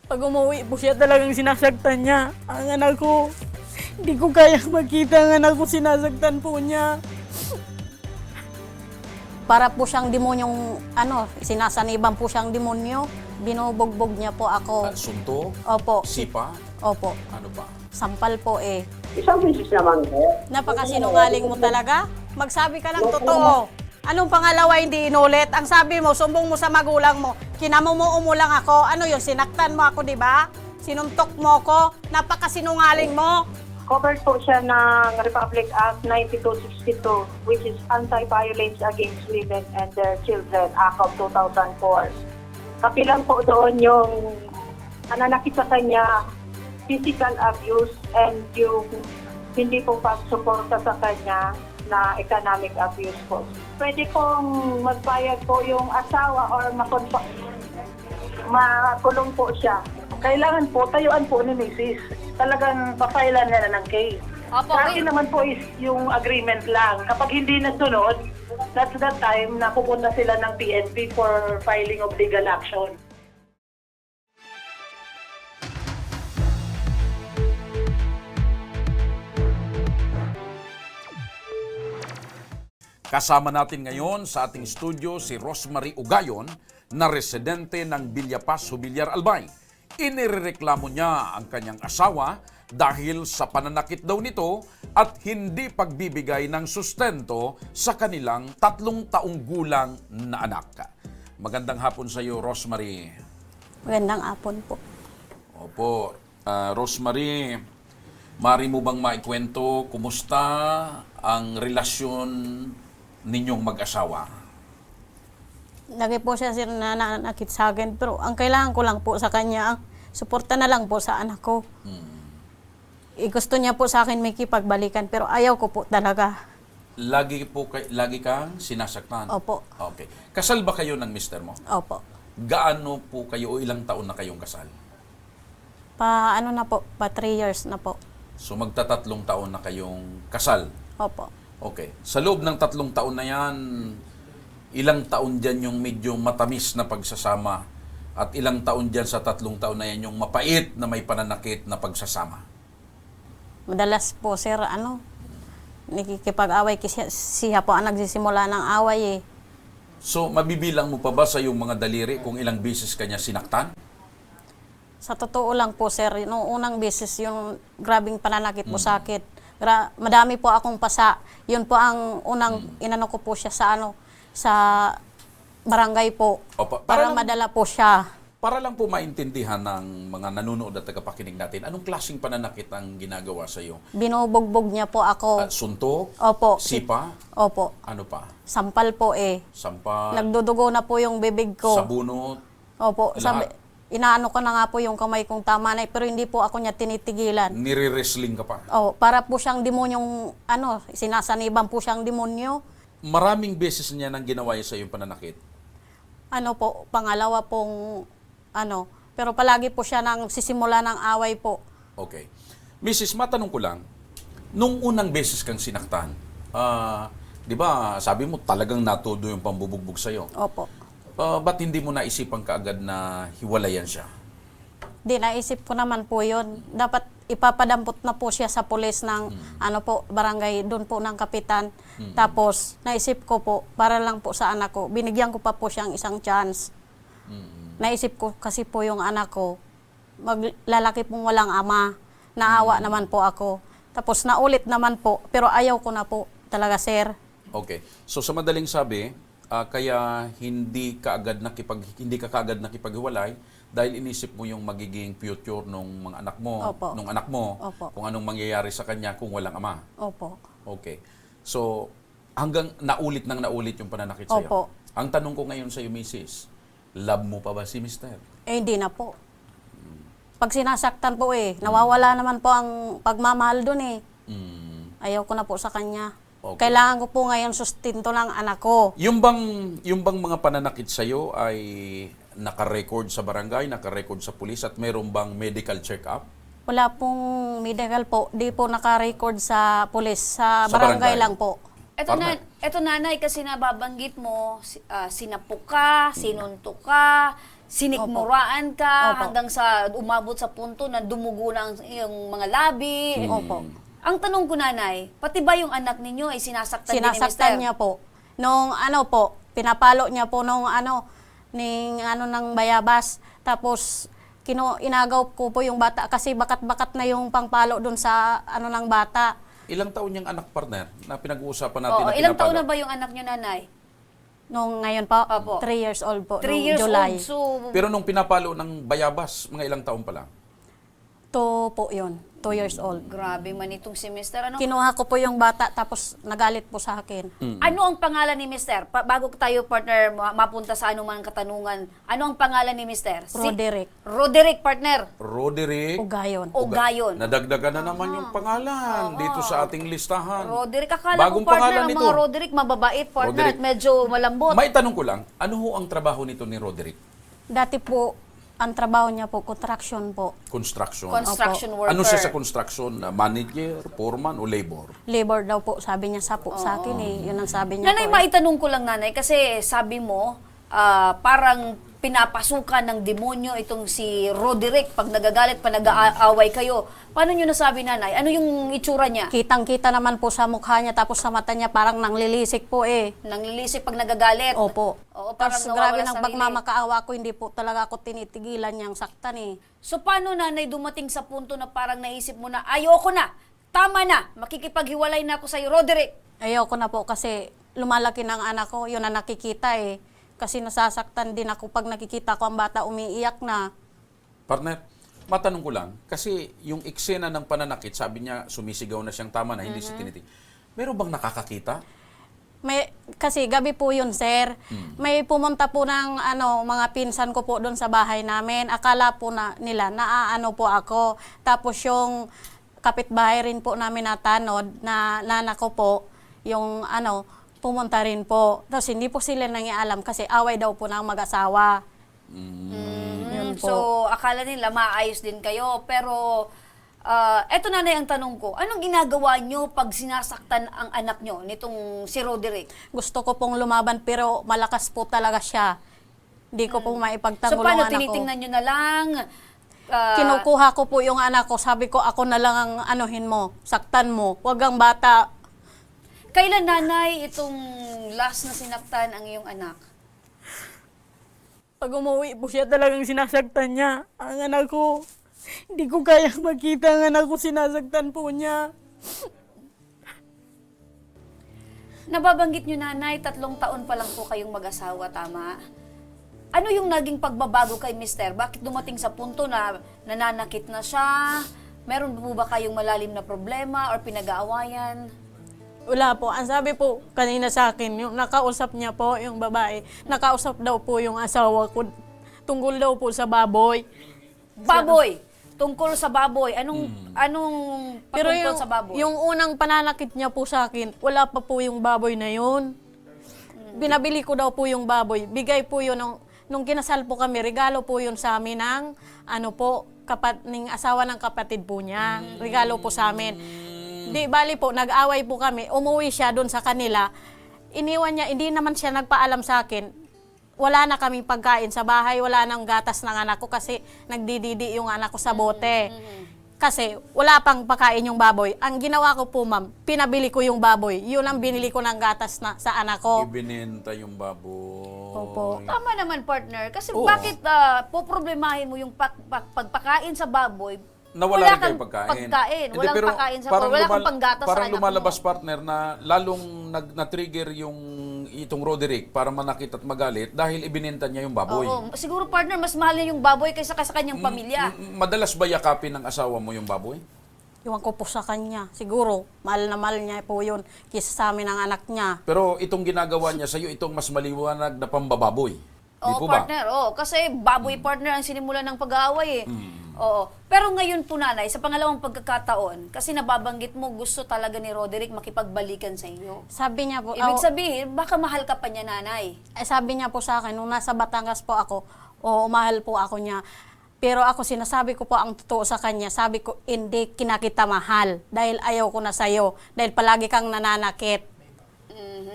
Pag umuwi po siya, talagang sinasaktan niya ang anak ko. Hindi ko kaya makita ang anak ko, sinasaktan po niya. Para po siyang demonyong, sinasaniban po siyang demonyo. Binubugbog niya po ako. Sunto? Opo. Sipa? Opo. Ano pa? Sampal po eh. Isang beses naman po. Napakasinungaling mo talaga. Magsabi ka ng totoo. Anong pangalawa hindi inulit? Ang sabi mo, sumbong mo sa magulang mo. Kinamumuo mo lang ako. Ano yun, sinaktan mo ako, di ba? Sinuntok mo ko. Napakasinungaling mo. Covered po siya ng Republic Act 9262, which is Anti-Violence Against Women and Their Children, Act of 2004. Kapilang po doon yung nananakit sa kanya, physical abuse, and yung hindi po pagsuporta sa kanya na economic abuse po. Pwede pong magbayad po yung asawa or makulong po siya. Kailangan po, tayuan po ni Mrs. Talagang papailan nila ng case. Opo, Sa akin naman po is yung agreement lang. Kapag hindi nasunod, that's the time na pupunta sila ng PNP for filing of legal action. Kasama natin ngayon sa ating studio si Rosemary Ugayon na residente ng Villapaz, Subilyar, Albay. Inireklamo niya ang kanyang asawa dahil sa pananakit daw nito at hindi pagbibigay ng sustento sa kanilang 3 taong gulang na anak. Magandang hapon sa iyo, Rosemary. Magandang hapon po. Opo, Rosemary, mari mo bang maikwento kumusta ang relasyon ninyong mag-asawa? Lagi po siya nananakit sa akin, pero ang kailangan ko lang po sa kanya, suporta na lang po sa anak ko. Gusto niya po sa akin may kipagbalikan, pero ayaw ko po talaga. Lagi kang sinasaktan? Opo. Okay. Kasal ba kayo ng mister mo? Opo. Gaano po kayo o ilang taon na kayong kasal? Pa 3 years na po. So magta-3 taon na kayong kasal? Opo. Okay. Sa loob ng 3 taon na yan, ilang taon dyan yung medyo matamis na pagsasama at ilang taon dyan sa 3 taon na yan yung mapait na may pananakit na pagsasama? Madalas po, sir, nakikipag-away kasi siya po ang nagsisimula ng away eh. So, mabibilang mo pa ba sa iyong mga daliri kung ilang beses kanya sinaktan? Sa totoo lang po, sir, noong unang beses yung grabing pananakit po sa akin. Madami po akong pasa. Yun po ang unang inano ko po siya sa barangay po. Opo, Para madala po siya. Para lang po maintindihan ng mga nanonood at tagapakinig natin, anong klaseng pananakit ang ginagawa sa iyo? Binubugbog niya po ako. Suntok? Opo. Sipa? Opo. Ano pa? Sampal po eh. Sampal? Nagdudugo na po yung bibig ko. Sabunot? Opo. Lahat? Inaano ko na nga po yung kamay kong tama na pero hindi po ako niya tinitigilan. Nire-wrestling ka pa? Oh, para po siyang demonyong sinasaniban po siyang demonyo. Maraming beses niya nang ginawa sa iyong pananakit? Pangalawa pong pero palagi po siya nang sisimula ng away po. Okay. Mrs., matanong ko lang, nung unang beses kang sinaktan, di ba, sabi mo talagang natudo yung pambubugbog sa'yo. Opo. Ba't hindi mo naisipan kaagad na hiwalayan siya? Di, naisip ko naman po yun. Dapat ipapadampot na po siya sa pulis ng barangay, doon po ng kapitan. Tapos, naisip ko po, para lang po sa anak ko, binigyan ko pa po siyang isang chance. Naisip ko kasi po yung anak ko, maglalaki pong walang ama. Naawa naman po ako. Tapos naulit naman po, pero ayaw ko na po talaga, sir. Okay. So sa madaling sabi, kaya hindi ka kaagad nakipaghiwalay dahil inisip mo yung magiging future nung mga anak mo, Opo. nung anak mo, Opo. kung anong mangyayari sa kanya kung walang ama. Opo. Okay. So hanggang naulit yung pananakit sa iyo. Opo. Ang tanong ko ngayon sa iyo, Mrs., love mo pa ba si Mr.? Hindi na po. Pag sinasaktan po nawawala naman po ang pagmamahal dun eh. Ayaw ko na po sa kanya. Okay. Kailangan ko po ngayon sustinto ng anak ko. Yung bang mga pananakit sa iyo ay naka-record sa barangay, naka-record sa pulis at meron bang medical check-up? Wala pong medical po. Di po naka-record sa pulis. Sa Sa barangay barangay. lang po. Eto nanay, kasi nababanggit mo, sinapok ka, sinuntok ka, sinikmuraan ka Opo. hanggang sa umabot sa punto na dumugo na ang iyong mga labi. Opo. Ang tanong ko, nanay, pati ba yung anak ninyo ay sinasaktan din ni Mr.? Sinasaktan niya po. Nung pinapalo niya po nung ng bayabas. Tapos inagaw ko po yung bata kasi bakat-bakat na yung pangpalo dun sa ng bata. Ilang taon niyang anak, partner, na pinag-uusapan natin Oo, na ilang pinapalo? taon na ba yung anak nyo, nanay? Nung ngayon po, Opo. 3 years old po. 3 nung years July. old. So, Pero nung pinapalo ng bayabas, mga ilang taon pa lang? 2 po yun. 2 years old. grabe man itong si Mr. Ano, Kinuha ko po yung bata tapos nagalit po sa akin. ano ang pangalan ni Mr.? Bago tayo, partner, mapunta sa anumang katanungan, ano ang pangalan ni Mr.? Roderick Roderick, partner. Roderick Ugayon. Ugayon. Nadagdagan na naman yung pangalan dito sa ating listahan. Roderick, akala Bagong ko, partner, pangalan ang nito. mga Roderick, mababait, partner, Roderick. at medyo malambot. May tanong ko lang, ano ho ang trabaho nito ni Roderick? Dati po, ang trabaho niya po, construction po. Construction. Construction worker. Ano siya sa construction? Manager, foreman o labor? Labor daw po, sabi niya sa akin eh. Yun ang sabi niya Nanay, po. maitanong ko lang, nanay, kasi sabi mo, parang pinapasukan ng demonyo itong si Roderick pag nagagalit pa, nag-aaway kayo. Paano nyo nasabi, nanay? Ano yung itsura niya? Kitang-kita naman po sa mukha niya tapos sa mata niya parang nanglilisik po eh. Nanglilisip pag nagagalit? Opo. Oo, parang Tapos grabe nawawala ng sarili. pagmamakaawa ko, hindi po talaga ako tinitigilan niyang saktan eh. So paano, nanay, dumating sa punto na parang naisip mo na, ayoko na, tama na, makikipaghiwalay na ako sa'yo, Roderick? Ayoko na po kasi lumalaki ng anak ko, yun ang nakikita eh. Kasi nasasaktan din ako pag nakikita ko ang bata umiiyak na. Partner, matanong ko lang, kasi yung eksena ng pananakit, sabi niya sumisigaw na siyang tama na, hindi siya tinitig. Meron bang nakakakita? Kasi gabi po yun, sir. May pumunta po ng mga pinsan ko po doon sa bahay namin. Akala po nila naaano po ako. Tapos yung kapitbahay rin po namin na tanod na nana ko po, yung pumunta rin po. Tapos hindi po sila nangialam kasi away daw po ng mag-asawa. Yun po. So, akala nila maayos din kayo, pero eto, nanay, ang tanong ko, anong ginagawa nyo pag sinasaktan ang anak nyo, nitong si Roderick? Gusto ko pong lumaban pero malakas po talaga siya. Hindi ko po So, maipagtanggol paano, ang anak ko. tinitingnan nyo na lang? Kinukuha ko po yung anak ko. Sabi ko, ako na lang ang anuhin mo, saktan mo. Huwag ang bata. Kailan, nanay, itong last na sinaktan ang iyong anak? Pag umuwi po siya talagang sinasaktan niya. Ang anak ko, hindi ko kaya makita ang anak ko sinasaktan po niya. Nababanggit nyo, nanay, 3 taon pa lang po kayong mag-asawa, tama? Ano yung naging pagbabago kay Mister? Bakit dumating sa punto na nananakit na siya? Meron po ba kayong malalim na problema or pinag-aawayan? Wala po. Ang sabi po kanina sa akin, yung nakausap niya po, yung babae, nakausap daw po yung asawa ko tungkol daw po sa baboy. Baboy! Tungkol sa baboy. Anong Pero patungkol sa baboy? yung unang pananakit niya po sa akin, wala pa po yung baboy na yun. Binabili ko daw po yung baboy. Bigay po yun nung kinasal po kami, regalo po yun sa amin ng ning asawa ng kapatid po niya. Regalo po sa amin. Di bali po, nag-away po kami. Umuwi siya doon sa kanila. Iniwan niya, hindi naman siya nagpaalam sa akin. Wala na kaming pagkain sa bahay, wala nang gatas ng anak ko kasi nagdididi yung anak ko sa bote. Kasi wala pang pagkain yung baboy. Ang ginawa ko po, ma'am, pinabili ko yung baboy. Yun ang binili ko ng gatas sa anak ko. Ibininta yung baboy. Opo. Tama naman, partner. Kasi Oo. bakit poproblemahin mo yung pagpakain sa baboy? Nawala Wala rin kayo kang pagkain. pagkain, walang pagkain sa baboy, wala kang panggatas sa parang anak lumalabas, mo. partner, na lalong na-trigger itong Roderick para manakit at magalit dahil ibininta niya yung baboy. Oo. Siguro, partner, mas mahal niya yung baboy kaysa sa kanyang pamilya. Madalas ba yakapin ng asawa mo yung baboy? Iwan ko po sa kanya. Siguro, mahal na mahal niya po yun kisa sa amin ang anak niya. Pero itong ginagawa niya sa iyo, itong mas maliwanag na pambababoy. Di Oo, po ba? partner. Oo, kasi baboy, partner, ang sinimulan ng pag-aaway eh. Oo. Pero ngayon po, nanay, sa pangalawang pagkakataon, kasi nababanggit mo, gusto talaga ni Roderick makipagbalikan sa iyo. Sabi niya po, Ibig sabihin, baka mahal ka pa niya, nanay. sabi niya po sa akin, nung nasa Batangas po ako, mahal po ako niya. Pero ako sinasabi ko po ang totoo sa kanya. Sabi ko, hindi kinakita mahal dahil ayaw ko na sa'yo. Dahil palagi kang nananakit.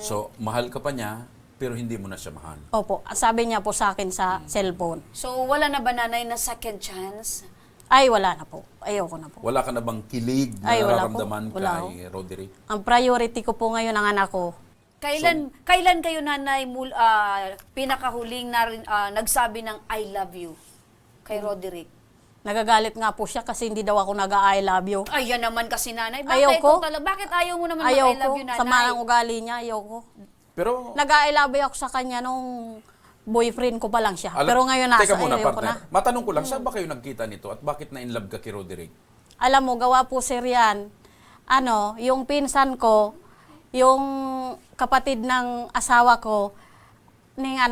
So, mahal ka pa niya, pero hindi mo na siya mahal. Opo, sabi niya po sa akin sa cellphone. So, wala na ba nanay na second chance? Ay, wala na po. Ayoko na po. Wala ka na bang kilig na Ay, wala po. nararamdaman Wala kay Roderick? Ang priority ko po ngayon ang anak ko. Kailan kayo nanay pinakahuling nagsabi ng I love you kay Roderick? Nagagalit nga po siya kasi hindi daw ako nag-I love you. Ay, yan naman kasi nanay. Ayoko. Bakit ayaw mo naman Ayaw mag-I love ko. you nanay? Sama ng ugali niya, ayaw ko. Pero, Nag-I love you ako sa kanya nung boyfriend ko pa lang siya. alam- Pero ngayon nasa teka muna, ayaw ko na. partner. Matanong ko lang, saan ba kayo nagkita nito at bakit na in love ka kay Roderick? Alam mo, gawa po sir yan. Yung pinsan ko, yung kapatid ng asawa ko,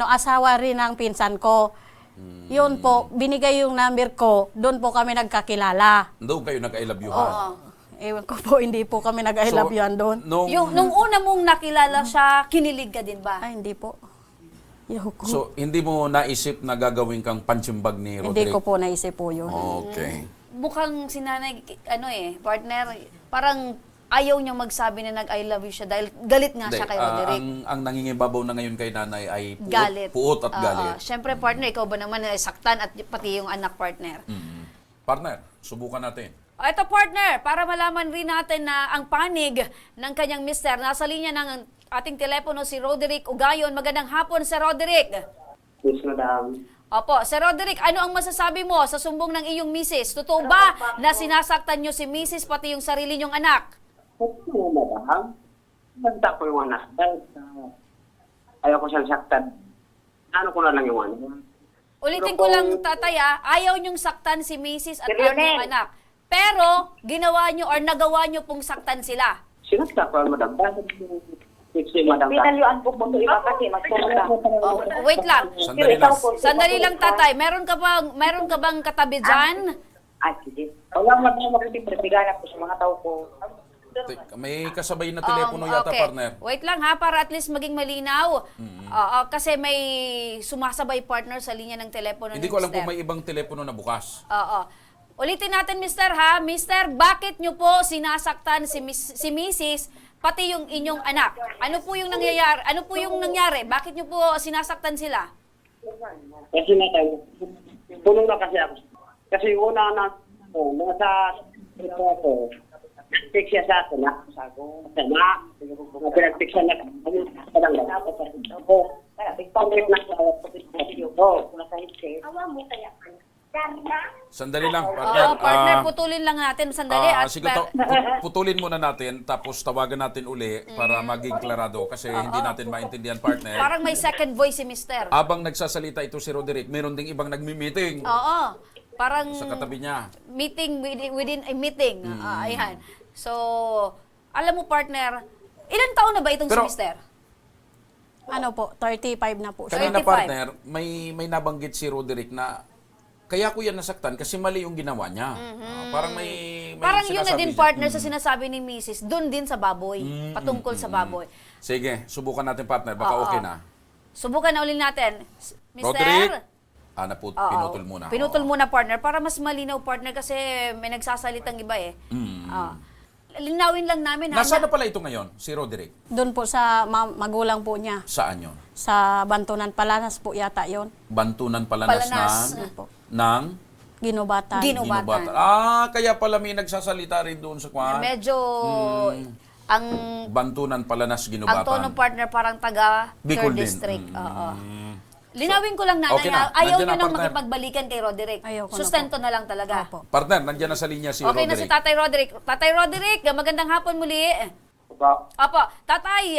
asawa rin ng pinsan ko. Yun po, binigay yung number ko, doon po kami nagkakilala. Doon kayo nag-I love you-han. Ewan ko po, hindi po kami nag-I love you doon. Nung una mong nakilala siya, kinilig ka din ba? Ay, hindi po. Ayoko. So, hindi mo naisip na gagawin kang pansimbag ni Hindi Roderick? ko po naisip po yun. Okay. Mukhang si nanay, partner, parang ayaw niyang magsabi na nag-I love you siya dahil galit nga siya kay Roderick. Ang nangingibabaw na ngayon kay nanay ay Galit. puot at galit. Siyempre, partner, ikaw ba naman saktan at pati yung anak, partner? Partner, subukan natin. Ito, partner, para malaman rin natin na ang panig ng kanyang mister, nasa linya ng ating telepono si Roderick Ugayon. Magandang hapon, Sir Roderick. Yes, madam. Opo, Sir Roderick, ano ang masasabi mo sa sumbong ng iyong misis? Totoo ba na sinasaktan niyo si misis pati yung sarili niyong anak? Oo, madam. Magda ko yung anak. Dahil ayaw ko siyang saktan. Ano ko na lang yung anak. Ulitin ko lang, tatay, ayaw niyong saktan si misis at ang iyong anak. Pero, ginawa niyo or nagawa niyo pong saktan sila. Sinakta ko, madam. Dahil si madam. Pinalyuan po po ito iba kasi mas kumula. Oh, wait lang. Sandali lang. Sandali lang, tatay. Meron ka bang katabi dyan? Ay, sige. Wala madam, magpipirtigana po sa mga tao ko. May kasabay na telepono yata, okay. partner. Wait lang para at least maging malinaw. Kasi may sumasabay partner sa linya ng telepono Hindi ni ko alam mister. kung may ibang telepono na bukas. Oo. Ulitin natin, mister, ha? Mister, bakit nyo po sinasaktan si Mrs. pati yung inyong anak? Ano po yung nangyari? Bakit nyo po sinasaktan sila? Kasi natay. Puno na kasi ako. Kasi una na nasa ito ako. Nag-text siya sa akin. Sama. Nag-text siya na kami. Parang dapat ako. Pag-text na siya. Awa mo kaya. Sandali lang, Oo, partner. partner, putulin lang natin. Sandali. Sige, putulin muna natin, tapos tawagan natin uli para maging klarado kasi hindi natin maintindihan, partner. Parang may second voice si mister. Abang nagsasalita ito si Roderick, meron ding ibang nagmi-meeting Oo. Parang sa katabi niya. meeting within a meeting. Ayan. So, alam mo, partner, ilang taon na ba itong Pero- si mister? Ano po, 35 na po siya. Kanina, 35. partner, may nabanggit si Roderick na kaya ko yan nasaktan kasi mali yung ginawa niya. Parang may Parang yun na sinasabi din siya. partner sa sinasabi ni Mrs. Doon din sa baboy. Patungkol sa baboy. Sige, subukan natin, partner. Baka Oo. okay na. Subukan na ulit natin. Mister? Roderick? Oo. Pinutol muna. Pinutol muna, partner, para mas malinaw, partner, kasi may nagsasalitang iba eh. Linawin lang namin. Nasaan na pala ito ngayon, si Roderick? Doon po sa magulang po niya. Saan yun? Sa Bantunan Palanas po yata yon. Bantunan Palanas, Palanas. ng Ginubatan. Ginubatan. Kaya pala may nagsasalita rin doon sa kwan. Medyo ang Bantunan Palanas, ang Ginubatan. tono, partner, parang taga Bicol 3rd din. District. Oo. Linawin ko lang, nanay, Okay na. ayaw Nandiyan nyo na, nang partner. makipagbalikan kay Roderick. Ayoko na Sustento na lang talaga. Opo. Partner, nandiyan na sa linya si Okay na si Roderick. Tatay Roderick. Tatay Roderick, magandang hapon muli. Apo, tatay,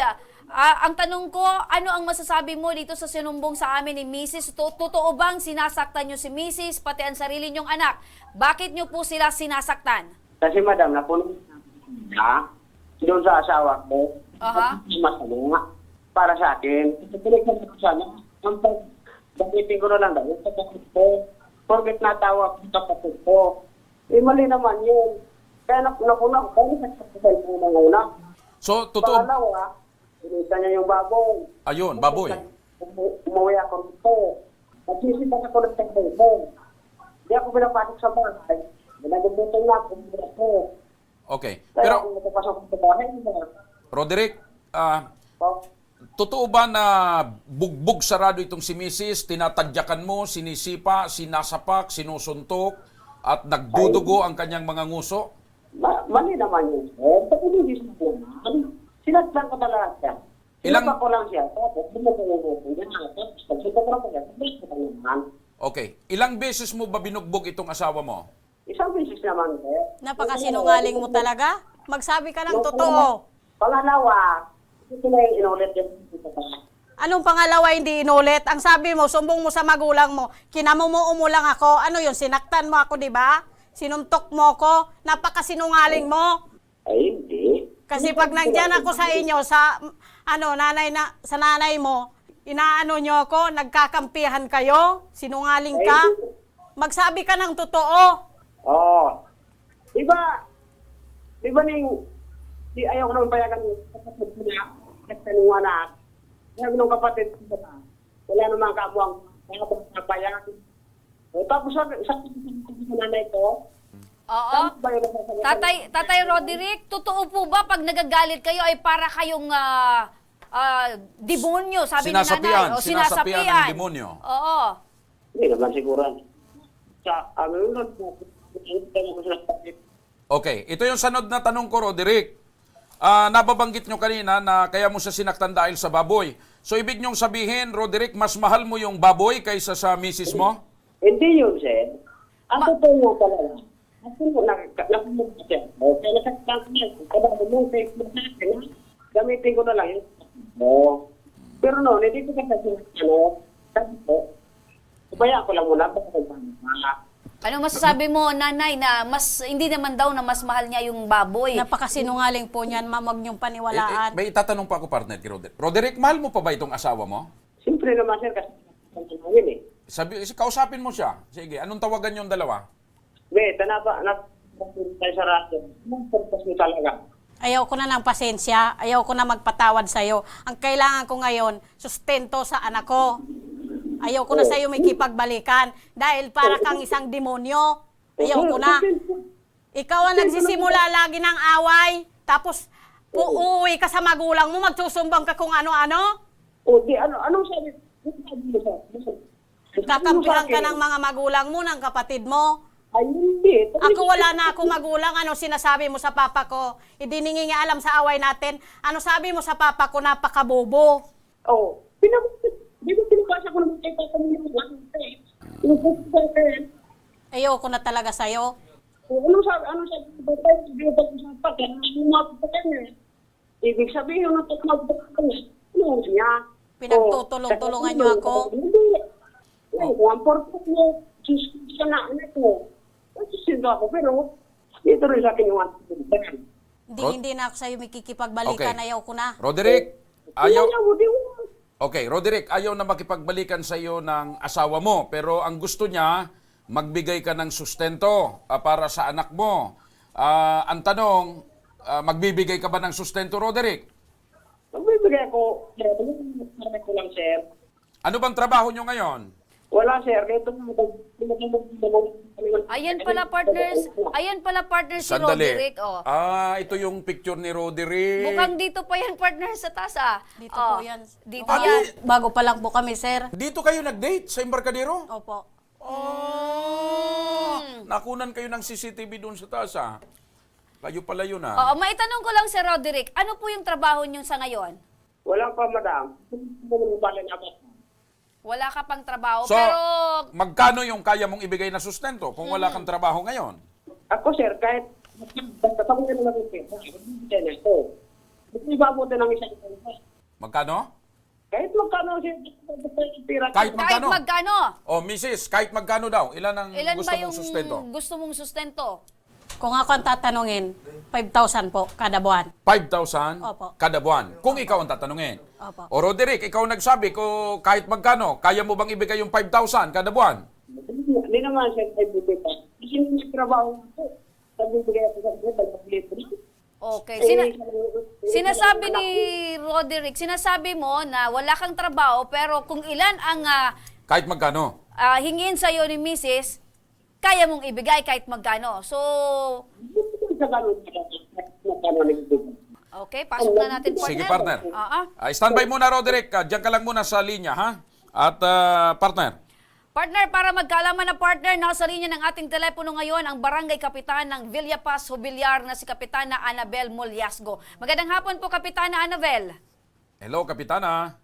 ang tanong ko, ano ang masasabi mo dito sa sinumbong sa amin ni Mrs.? Totoo bang sinasaktan nyo si Mrs. pati ang sarili nyong anak? Bakit nyo po sila sinasaktan? Kasi madam, napuno na doon sa asawa ko. Aha. Masama para sa akin. Kasi pinagsabi ko sana, ang pag-dating ko na lang daw, yung kapatid ko, forget natawa ko kapatid ko. Mali naman yun. Kaya napuna ko, kaya nagsasabi ko na una. So, totoo. Pangalawa, pinita niya yung baboy. Ayun, baboy. Umuwi ako rito. Nagsisipan ako ng telephone. Hindi ako pinapasok sa bahay. Nagagutong na ako. Okay. Kaya Pero, ako napapasok sa bahay. Roderick, totoo ba na bugbog sarado itong si Mrs., tinatadyakan mo, sinisipa, sinasapak, sinusuntok, at nagdudugo ang kanyang mga nguso? Mali naman yun, sir. Bakit hindi siya naman? Sinatlan ko talaga siya. Ilang- Ilang ko lang siya. Tapos, bumubuo ko. Tapos, pagsutok ko siya. Sabay ko naman. Okay. Ilang beses mo ba binugbog itong asawa mo? Isang beses naman, sir. Napakasinungaling mo talaga. Magsabi ka ng totoo. Pangalawa, ito na yung inulit yung Anong pangalawa hindi inulit? Ang sabi mo, sumbong mo sa magulang mo, kinamumuo mo lang ako. Ano yun, sinaktan mo ako, di ba? Sinuntok mo ko, napakasinungaling mo. Ay, hindi. Kasi pag nandyan ako sa inyo, sa sa nanay mo, inaano nyo ako, nagkakampihan kayo, sinungaling ka. Magsabi ka ng totoo. Oo. Di ba ayaw ko naman payagan yung kapatid ko na katanungan na ayaw nung kapatid ko na wala naman kamuang payagan. Tapos sa nanay ko, Oo. Tatay Roderick, totoo po ba pag nagagalit kayo ay para kayong demonyo, sabi ni Sinasapian. nanay? O Sinasapian ng demonyo. Oo. hindi naman siguro. Okay. Ito yung sanod na tanong ko, Roderick. Nababanggit nyo kanina na kaya mo siya sinaktan dahil sa baboy. So, ibig nyong sabihin, Roderick, mas mahal mo yung baboy kaysa sa misis mo? Hindi yun, sir. Ang totoo mo talaga. Ako mo nakumog ka, sir. Kaya nasaktan ko yan. Kaya mo, gamitin ko na lang yun. Pero no, hindi ko kasi sabi ko, kubaya ko lang muna. Ano masasabi mo, nanay, na hindi naman daw na mas mahal niya yung baboy? Napakasinungaling po niyan, ma'am, huwag niyong paniwalaan. May itatanong pa ako, partner, kay Roderick. Roderick, mahal mo pa ba itong asawa mo? Siyempre naman, sir, kasi namin Kausapin mo siya. Sige, anong tawagan yung dalawa? Be, tanapa, tayo sa radyo. Anong purpose mo talaga? Ayaw ko na ng pasensya, ayaw ko na magpatawad sa'yo. Ang kailangan ko ngayon, sustento sa anak ko. Ayaw ko na sa'yo may kipagbalikan dahil para kang isang demonyo. Ayaw ko na. Ikaw ang nagsisimula lagi ng away, tapos uuwi ka sa magulang mo, magsusumbang ka kung ano-ano. O, di, anong sabi? Kakampihan ka ng mga magulang mo, ng kapatid mo. Ay, hindi. Ako wala na ako magulang. Ano sinasabi mo sa papa ko? Hindi nga alam sa away natin. Ano sabi mo sa papa ko? Napakabobo. Oo. Di ba pinapasa ko naman kay Papa mo yung lang? Ayoko na talaga sa'yo. Anong sabi? Di ba pag-usapan? Kaya lumapit ka niya. Ibig sabihin, yung magpapagpapag ka niya, ano niya? Pinagtutulong-tulungan niyo ako. Hindi. Ang purpose mo, siya na anak mo. Susunod ako, pero dito rin sa akin yung Hindi na ako sa'yo makikipagbalikan. Okay. Ayaw ko na. Roderick, ayaw... Di Okay, Roderick, ayaw na makipagbalikan sa iyo ng asawa mo, pero ang gusto niya, magbigay ka ng sustento para sa anak mo. Ang tanong, magbibigay ka ba ng sustento, Roderick? Magbibigay ako, ko lang, sir. Ano bang trabaho nyo ngayon? Wala, sir. Ito Ayan pala partners si Roderick. Oh. Ito yung picture ni Roderick. Mukhang dito pa yan partner sa tasa. Dito po yan. Dito Ah, yan. Bago pa lang po kami, sir. Dito kayo nag-date sa Embarcadero? Opo. Nakunan kayo ng CCTV doon sa tasa. Kayo pala yun Oo, maitanong ko lang si Roderick, ano po yung trabaho niyo sa ngayon? Wala pa, madam. Wala ka pang trabaho, So, pero magkano yung kaya mong ibigay na sustento kung wala kang trabaho ngayon? Ako, sir, kahit basta pa ko na naman yung pera, magbibigay na ito. Hindi ba mo ng isang pera? Magkano? Kahit magkano, sir, basta yung pera. Kahit kahit magkano? magkano? Oh, Mrs., kahit magkano daw? Ilan ang Ilan gusto ba mong yung sustento? gusto mong sustento? Kung ako ang tatanungin, 5,000 po kada buwan. 5,000 Opo. kada buwan. Kung ikaw ang tatanungin. Opo. O Roderick, ikaw nagsabi ko kahit magkano, kaya mo bang ibigay yung 5,000 kada buwan? Hindi naman, sir, ay bibigay pa. Kasi may trabaho ako. Nagbibigay ako sa mga pag-libre. Okay. Sinasabi ni Roderick, sinasabi mo na wala kang trabaho, pero kung ilan ang Kahit magkano? hingin sa'yo ni Mrs., kaya mong ibigay kahit magkano. So, Hindi ko sa ganun, magkano nagbibigay. Okay, pasok na natin, partner. Sige, partner. Standby muna, Roderick. Diyan ka lang muna sa linya, ha? At partner. Partner, para magkaalaman na partner, nasa linya ng ating telepono ngayon ang barangay kapitan ng Villapaz, Jubilar na si Kapitana Annabel Molyasgo. Magandang hapon po, Kapitana Annabel. Hello, Kapitana.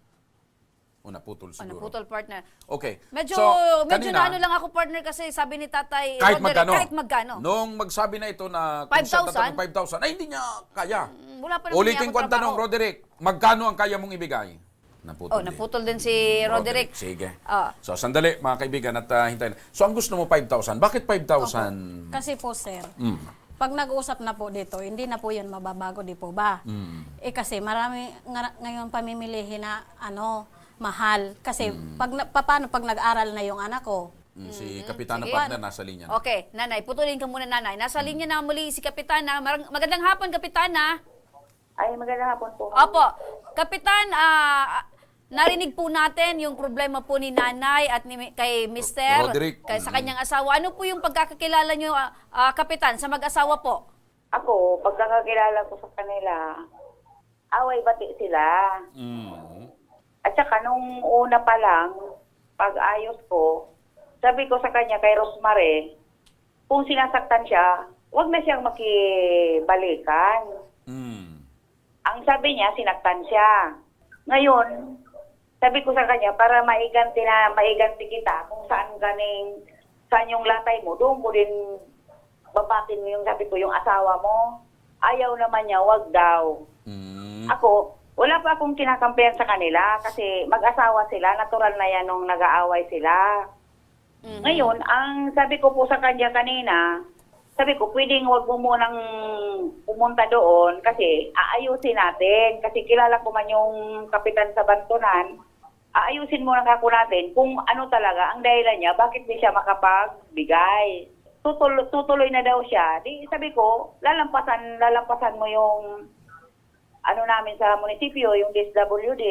Naputol siguro. Naputol, partner. Okay. Medyo kanina, na ano lang ako, partner, kasi sabi ni Tatay kahit Roderick, magkano. kahit magkano. Nung magsabi na ito na 5,000? 5,000, ay hindi niya kaya. Wala pa naman Ulitin niya ko ang akong tanong, trabaho. Roderick, magkano ang kaya mong ibigay? Naputol. Naputol din si Roderick. Sige. Ah. So, sandali, mga kaibigan, at hintayin. So, ang gusto mo 5,000. Bakit 5,000? Kasi po, sir, pag nag-usap na po dito, hindi na po yun mababago, di po ba? Kasi marami ngayon pamimilihin na mahal. Kasi paano pag nag-aral na yung anak ko? Si Kapitana Sige. partner nasa linya na. Okay, nanay, putulin ka muna, nanay. Nasa linya na muli si Kapitana. Magandang hapon, Kapitana. Ay, magandang hapon po. Opo. Kapitan, narinig po natin yung problema po ni nanay at kay Mr. Roderick. Sa kanyang asawa. Ano po yung pagkakakilala nyo, Kapitan, sa mag-asawa po? Ako, pagkakakilala ko sa kanila, away-bati sila. At saka nung una pa lang, pag-ayos ko, sabi ko sa kanya kay Rosemary, kung sinasaktan siya, huwag na siyang makibalikan. Ang sabi niya, sinaktan siya. Ngayon, sabi ko sa kanya, para maiganti kita kung saan yung latay mo, doon ko din babatin mo yung, sabi ko, yung asawa mo. Ayaw naman niya, wag daw. Ako, wala pa akong kinakampihan sa kanila kasi mag-asawa sila, natural na yan nung nag-aaway sila. Ngayon, ang sabi ko po sa kanya kanina, sabi ko, pwedeng huwag mo munang pumunta doon kasi aayusin natin. Kasi kilala ko man yung kapitan sa Bantunan, aayusin muna kako natin kung ano talaga ang dahilan niya, bakit di siya makapagbigay. Tutuloy na daw siya. Di sabi ko, lalampasan mo yung namin sa munisipyo, yung DSWD.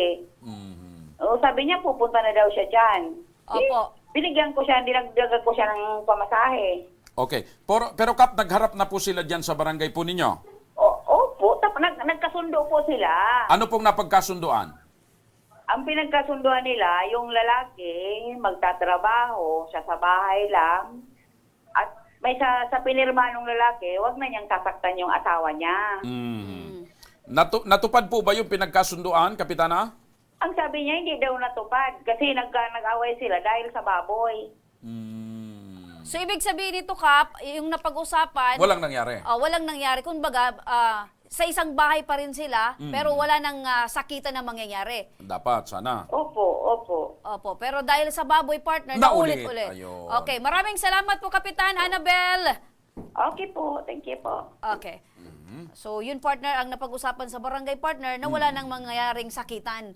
Sabi niya, pupunta na daw siya dyan. Opo. Binigyan ko siya, dinagdagan ko siya ng pamasahe. Okay. Pero Kap, nagharap na po sila dyan sa barangay po ninyo. Opo, nagkasundo po sila. Ano pong napagkasunduan? Ang pinagkasunduan nila, yung lalaki, magtatrabaho, siya sa bahay lang. At may sa pinirma ng lalaki, wag na niyang sasaktan yung asawa niya. Natupad po ba yung pinagkasunduan, Kapitana? Ang sabi niya, hindi daw natupad kasi nag-away sila dahil sa baboy. So, ibig sabihin nito, Kap, yung napag-usapan... Walang nangyari. Walang nangyari. Kumbaga, sa isang bahay pa rin sila, pero wala nang sakitan na mangyayari. Dapat, sana. Opo. Pero dahil sa baboy, partner, Naulit. naulit-ulit. Ayun. Okay, maraming salamat po, Kapitan Annabel. Okay po, thank you po. Okay. So, yun, partner, ang napag-usapan sa barangay, partner, na wala nang mangyayaring sakitan.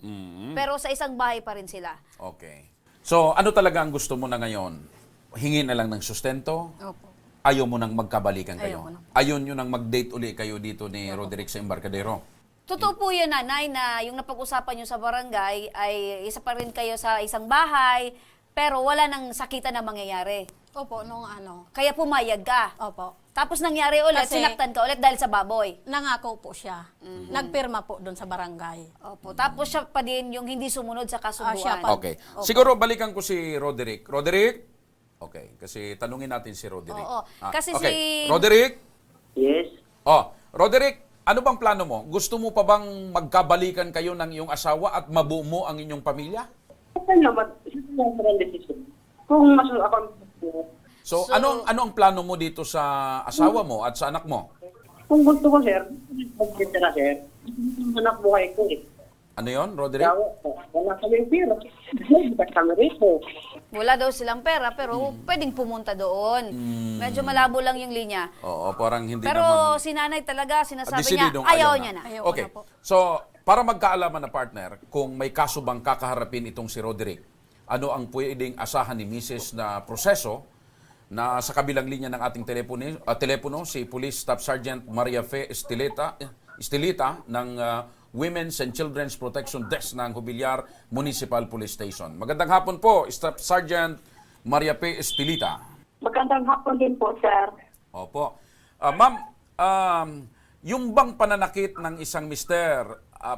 Pero sa isang bahay pa rin sila. Okay. So, ano talaga ang gusto mo na ngayon? Hingin na lang ng sustento? Opo. Ayaw mo nang magkabalikan kayo? Ayaw ko na. Ayaw nyo nang mag-date uli kayo dito ni Roderick sa Embarcadero? Totoo po yun, nanay, na yung napag-usapan nyo sa barangay ay isa pa rin kayo sa isang bahay, pero wala nang sakitan na mangyayari. Opo, Kaya pumayag ka. Opo. Tapos nangyari ulit, Kasi- sinaktan ka ulit dahil sa baboy. Nangako po siya. Nagpirma po doon sa barangay. Opo. Tapos siya pa din yung hindi sumunod sa kasunduan. siya pa. Okay. Siguro balikan ko si Roderick. Roderick? Okay. Kasi tanungin natin si Roderick. Oo. Kasi okay. si- Roderick? Yes. Roderick, ano bang plano mo? Gusto mo pa bang magkabalikan kayo ng iyong asawa at mabuo mo ang inyong pamilya? Kung mas ako, So, ano ang plano mo dito sa asawa mo at sa anak mo? kung gusto ko, sir, magkita na, sir, anak buhay ko eh. Ano yon, Roderick? Wala kami pera. Wala kami rito. Wala daw silang pera, pero pwedeng pumunta doon. Medyo malabo lang yung linya. Oo, parang hindi Pero naman... si nanay talaga, sinasabi niya, desididong ayaw niya na. Ayaw Okay. na po. So, para magkaalaman na partner, kung may kaso bang kakaharapin itong si Roderick, ano ang pwedeng asahan ni Mrs. na proseso na sa kabilang linya ng ating telepono si Police Staff Sergeant Maria Fe Estilita ng Women's and Children's Protection Desk ng Jubilar Municipal Police Station. Magandang hapon po, Staff Sergeant Maria Fe Estilita. Magandang hapon din po, sir. Opo. Ma'am, Yung bang pananakit ng isang mister,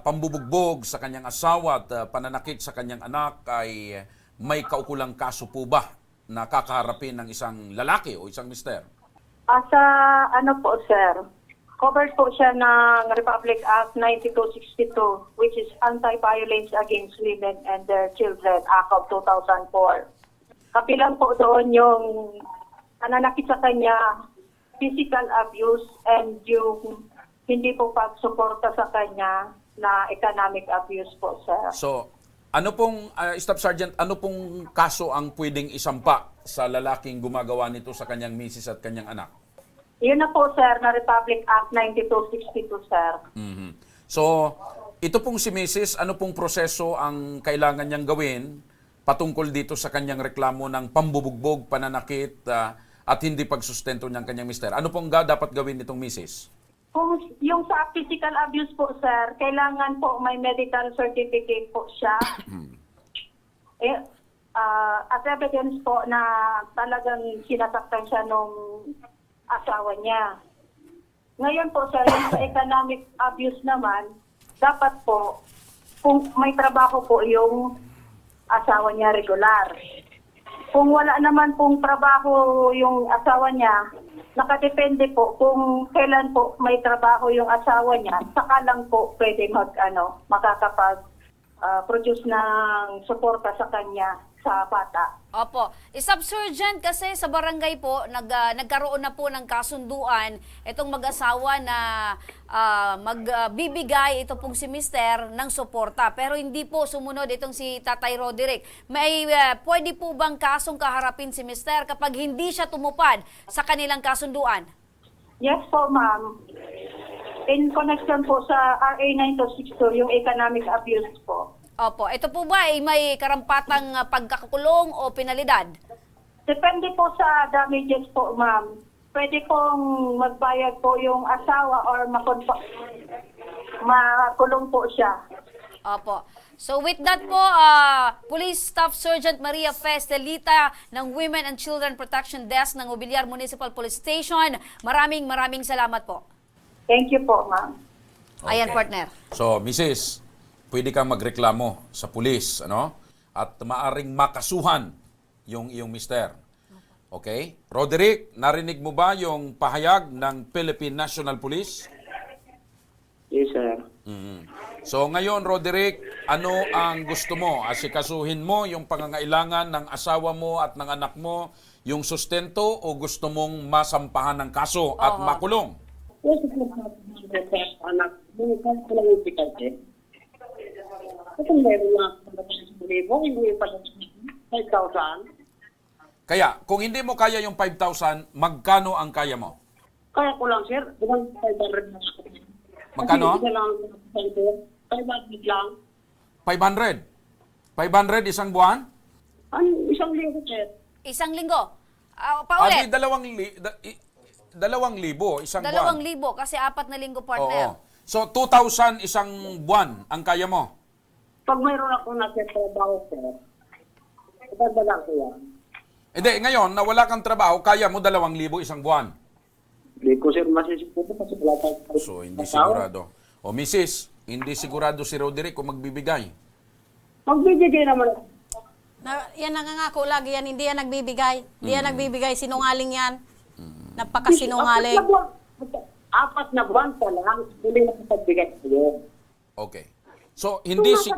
pambubugbog sa kanyang asawa at pananakit sa kanyang anak ay may kaukulang kaso po ba na kakaharapin ng isang lalaki o isang mister? Sa ano po, sir, covered po siya ng Republic Act 9262, which is Anti-Violence Against Women and Their Children, Act of 2004. Kapilang po doon yung pananakit sa kanya, physical abuse, and yung hindi po pagsuporta sa kanya na economic abuse po, sir. So, ano pong, Staff Sergeant, ano pong kaso ang pwedeng isampa sa lalaking gumagawa nito sa kanyang misis at kanyang anak? Yun na po, sir, na Republic Act 9262, sir. Mhm. So, ito pong si Mrs., ano pong proseso ang kailangan niyang gawin patungkol dito sa kanyang reklamo ng pambubugbog, pananakit, at hindi pagsustento niyang kanyang mister? Ano pong dapat gawin nitong Mrs.? Kung yung sa physical abuse po, sir, kailangan po may medical certificate po siya. As evidence po na talagang sinasaktan siya nung asawa niya. Ngayon po, sir, yung sa economic abuse naman, dapat po, kung may trabaho po yung asawa niya regular. Kung wala naman pong trabaho yung asawa niya, nakadepende po kung kailan po may trabaho yung asawa niya, saka lang po pwede makakapag-produce ng suporta sa kanya sa bata. Opo. Staff Sergeant, kasi sa barangay po, nagkaroon na po ng kasunduan itong mag-asawa na magbibigay ito pong si Mister ng suporta. Pero hindi po sumunod itong si Tatay Roderick. May pwede po bang kasong kaharapin si Mister kapag hindi siya tumupad sa kanilang kasunduan? Yes po, ma'am. In connection po sa RA 9262, yung economic abuse po. Opo. Ito po ba ay may karampatang pagkakakulong o penalidad? Depende po sa damages po, ma'am. Pwede pong magbayad po yung asawa or makulong po siya. Opo. So with that po, Police Staff Sergeant Maria Festelita ng Women and Children Protection Desk ng Mobiliar Municipal Police Station, maraming salamat po. Thank you po, ma'am. Ayan, partner. So, Mrs., pwede kang magreklamo sa pulis, ano? At maaring makasuhan yung iyong mister. Okay? Roderick, narinig mo ba yung pahayag ng Philippine National Police? Yes, sir. So ngayon, Roderick, ano ang gusto mo? Asikasuhin mo yung pangangailangan ng asawa mo at ng anak mo, yung sustento, o gusto mong masampahan ng kaso at makulong? Yes, anak, bukan ko lang yung pikante. Kung meron na hindi pa 5,000. Kaya, kung hindi mo kaya yung 5,000, magkano ang kaya mo? Kaya ko lang, sir. Bukan 500 na ako. Magkano? Kasi isa lang, 500 lang. 500? 500 isang buwan? Ano, isang linggo, sir. Isang linggo. Paulit. Adi, 2,000 isang buwan. 2,000 kasi 4 na linggo, partner. Oo. So, 2,000 isang buwan ang kaya mo? Pag mayroon ako na trabaho, sir, dadala ko yan. Hindi, ngayon, na wala kang trabaho, kaya mo 2,000 isang buwan. Hindi ko, sir, masisipo kasi wala tayong So, hindi sigurado. O, Mrs., hindi sigurado si Roderick kung magbibigay. Magbibigay naman ako. Yan nangangako lagi yan, hindi yan nagbibigay. Hindi yan nagbibigay, sinungaling yan. Napakasinungaling. 4 na buwan pa lang, hindi na kapagbigay ko yun. Okay. So, hindi si...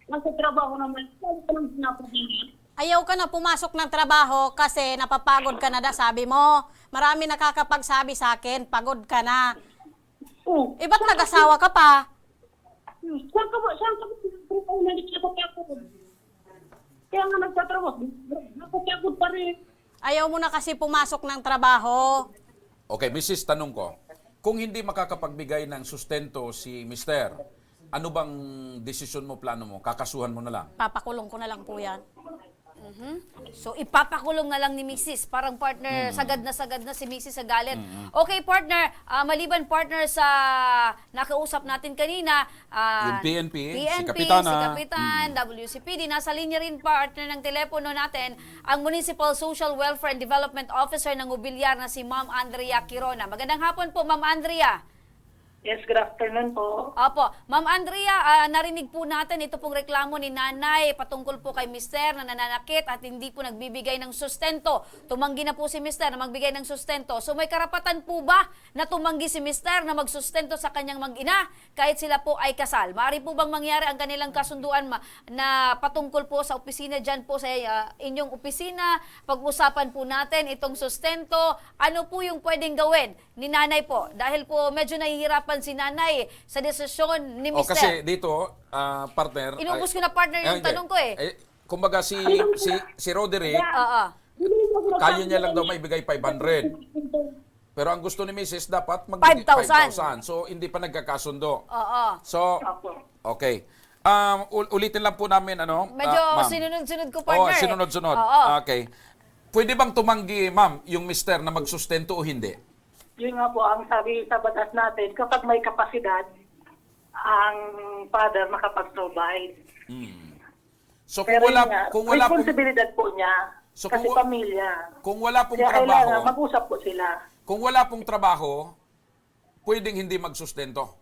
Nasa trabaho naman, saan ka lang pinapahingi? Ayaw ka na pumasok ng trabaho kasi napapagod ka na sabi mo. Marami nakakapagsabi sa akin, pagod ka na. Oh, Eh, ba't nag-asawa ka pa? saan ka ba? Kaya nga nagtatrabaho, napapagod pa rin. Ayaw mo na kasi pumasok ng trabaho. Okay, Mrs., tanong ko. Kung hindi makakapagbigay ng sustento si Mister, ano bang desisyon mo, plano mo? Kakasuhan mo na lang? Papakulong ko na lang po yan. So, ipapakulong na lang ni Mrs. Parang partner, sagad na si Mrs. sa galit. Okay, partner, maliban partner sa nakausap natin kanina, Yung PNP, si si Kapitana. Kapitan, WCPD, nasa linya rin partner ng telepono natin, ang Municipal Social Welfare and Development Officer ng Mobiliar na si Ma'am Andrea Quirona. Magandang hapon po, Ma'am Andrea. Yes, good afternoon po. Opo. Ma'am Andrea, narinig po natin ito pong reklamo ni nanay patungkol po kay mister na nananakit at hindi po nagbibigay ng sustento. Tumanggi na po si mister na magbigay ng sustento. So may karapatan po ba na tumanggi si mister na magsustento sa kanyang mag-ina kahit sila po ay kasal? Maaari po bang mangyari ang kanilang kasunduan na patungkol po sa opisina dyan po sa inyong opisina? Pag-usapan po natin itong sustento. Ano po yung pwedeng gawin ni nanay po? Dahil po medyo nahihirapan si nanay sa desisyon ni O mister. kasi dito, partner... Inubos ko na partner yung hindi. tanong ko eh. Kumbaga si Roderick, Oo. kaya niya lang daw maibigay 500. Pero ang gusto ni Mrs. dapat magbigay 5,000. 5,000. So hindi pa nagkakasundo. Oo. So, okay. Ulitin lang po namin Medyo ma'am. sinunod-sunod ko partner. Sinunod-sunod. Oo. Okay. Pwede bang tumanggi, ma'am, yung mister na magsustento o hindi? Yun nga po ang sabi sa batas natin, kapag may kapasidad, ang father makapag-provide. So Pero yun nga, kung wala pong responsibilidad po niya, So, kasi kung- pamilya. kung wala pong Kaya kailangan trabaho, mag-usap po sila. kung wala pong trabaho, pwedeng hindi magsustento.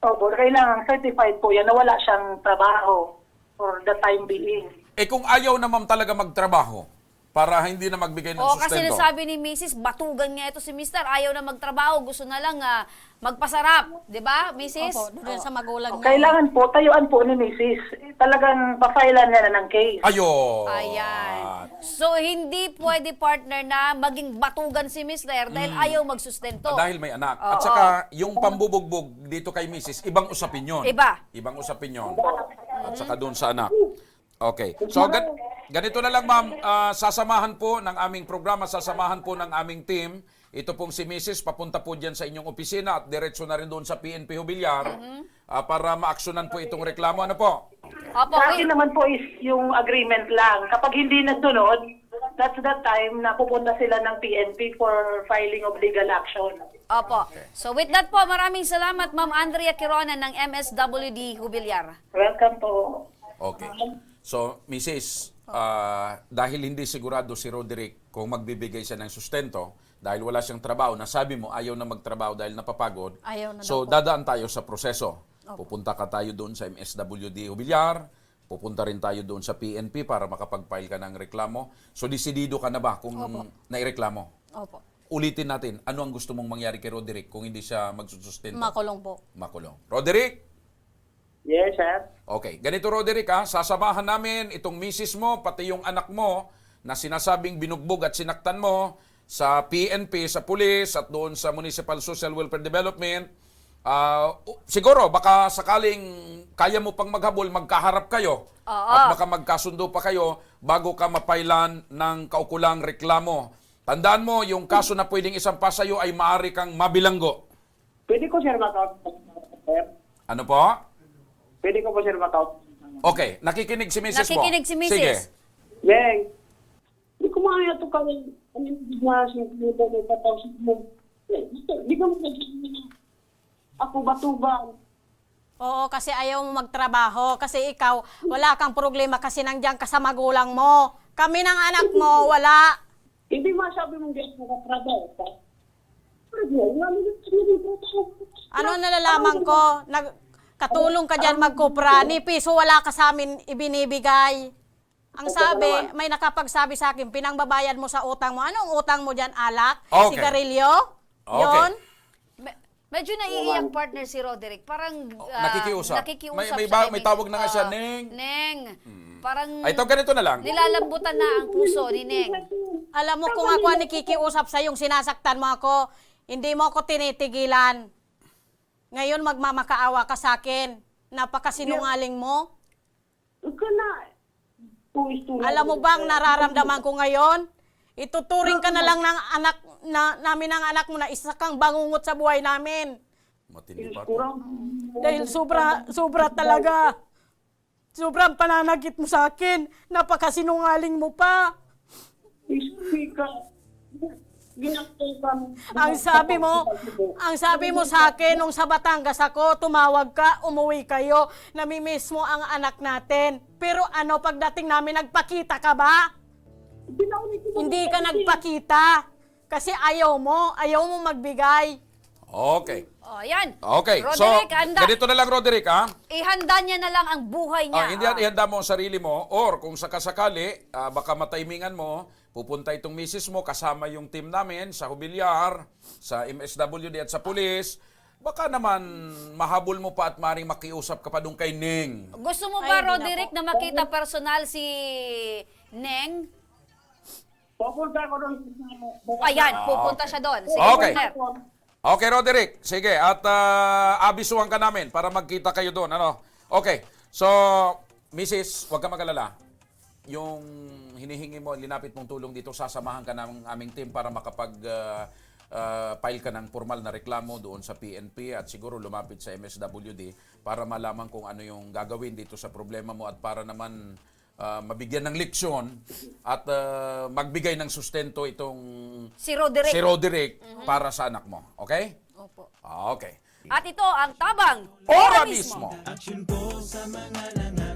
Opo, kailangan certified po yan na wala siyang trabaho for the time being. Eh kung ayaw na ma'am talaga magtrabaho para hindi na magbigay ng Oo, kasi sustento. nasabi ni Mrs. batugan nga ito si mister. Ayaw na magtrabaho, gusto na lang magpasarap. Di ba, Mrs.? Opo, doon sa magulang niya. Kailangan po, tayuan po ni Mrs. Talagang pa-filean niya na ng case. Ayun. Ayan. So, hindi pwede partner na maging batugan si mister dahil ayaw magsustento. Dahil may anak. Oo. At saka, yung pambubugbog dito kay Mrs., ibang usapin yun. Iba. Ibang usapin yun. At saka doon sa anak. Okay. So, ganito na lang ma'am, sasamahan po ng aming programa, sasamahan po ng aming team. Ito pong si Mrs. papunta po dyan sa inyong opisina at diretso na rin doon sa PNP Jubilar para maaksyonan po itong reklamo. Ano po? Opo, Sa akin naman po is yung agreement lang. Kapag hindi nasunod, that's the time na pupunta sila ng PNP for filing of legal action. Opo. So, with that po, maraming salamat, Ma'am Andrea Quirona ng MSWD Jubilar. Welcome po. Okay. So, Mrs., dahil hindi sigurado si Roderick kung magbibigay siya ng sustento, dahil wala siyang trabaho, nasabi mo ayaw na magtrabaho dahil napapagod, Ayaw na so daw po. dadaan tayo sa proseso. Pupunta ka tayo doon sa MSWD Jubilar, pupunta rin tayo doon sa PNP para makapag-file ka ng reklamo. So, desidido ka na ba kung naireklamo? Opo. Ulitin natin, ano ang gusto mong mangyari kay Roderick kung hindi siya magsusustento? Makulong po. Makulong. Roderick? Yes, sir. Okay, ganito Roderick sasamahan namin itong misis mo, pati yung anak mo na sinasabing binugbog at sinaktan mo sa PNP, sa pulis at doon sa Municipal Social Welfare Development. Siguro, baka sakaling kaya mo pang maghabol, magkaharap kayo at baka magkasundo pa kayo bago ka mapailan ng kaukulang reklamo. Tandaan mo, yung kaso na pwedeng isampa sa'yo ay maaari kang mabilanggo. Pwede ko, sir, mag-out. Sir? Ano po? Pwede ko po, sir, mag-out. Okay, nakikinig si Mrs. mo. Nakikinig si Mrs. Sige. Yeng, hindi ko makaya ito kami. Ano yung bigla siya dito may patawsin mo. Di ka mo ako batuba. Oo, kasi ayaw mo magtrabaho. Kasi ikaw, wala kang problema kasi nandiyan ka sa magulang mo. Kami ng anak mo, wala. Hindi masabi mong di ako nakatrabaho. Ano nalalaman ko? Katulong ka dyan magkupra. Ni piso wala ka sa amin ibinibigay. Ang sabi, may nakapagsabi sa akin, pinangbabayad mo sa utang mo. Anong utang mo dyan, alak? Okay. Sigarilyo? Okay. Yun? Medyo naiiyak partner si Roderick. Parang Nakikiusap. nakikiusap May siya kay may tawag Mrs. na nga siya, Oo. Neng. Neng. Parang Ay, ito ganito na lang. nilalambutan na ang puso ni Neng. Alam mo, kung ako ang nakikiusap sa yung sinasaktan mo ako, hindi mo ako tinitigilan. Ngayon, magmamakaawa ka sa akin. Napakasinungaling mo. Ika na. Alam mo bang nararamdaman ko ngayon? Ituturing ka na lang ng anak namin ng anak mo na isa kang bangungot sa buhay namin. Matindi pa. Dahil sobra talaga. Sobrang pananagit mo sa akin. Napakasinungaling mo pa. Ang sabi mo sa akin nung sa Batangas ako, tumawag ka, umuwi kayo, namimiss mo ang anak natin. Pero ano, pagdating namin, nagpakita ka ba? Hindi ka nagpakita. Kasi ayaw mo magbigay. Okay. O, yan. Okay. Roderick, so, handa. ganito na lang, Roderick, ha? Ihanda niya na lang ang buhay niya. Hindi ihanda mo ang sarili mo or kung sakasakali, baka matimingan mo, pupunta itong misis mo kasama yung team namin sa Hubilyar, sa MSWD at sa pulis, baka naman mahabol mo pa at maring makiusap ka pa doon kay Ning. Gusto mo Ay, ba, hindi na Roderick, po. na makita personal si Neng? Pupunta ko doon. Ayan, pupunta siya doon. Sige, Okay. partner. Okay, Roderick. Sige, at abisuhan ka namin para magkita kayo doon. Ano? Okay. So, Mrs., huwag ka mag-alala. Yung hinihingi mo, linapit mong tulong dito, sasamahan ka ng aming team para file ka ng formal na reklamo doon sa PNP at siguro lumapit sa MSWD para malaman kung ano yung gagawin dito sa problema mo at para naman mabigyan ng leksyon at magbigay ng sustento itong Si Roderick. si Roderick para sa anak mo. Okay? Opo. Okay. At ito ang tabang. Ora mismo. Action po sa mga nangangarap.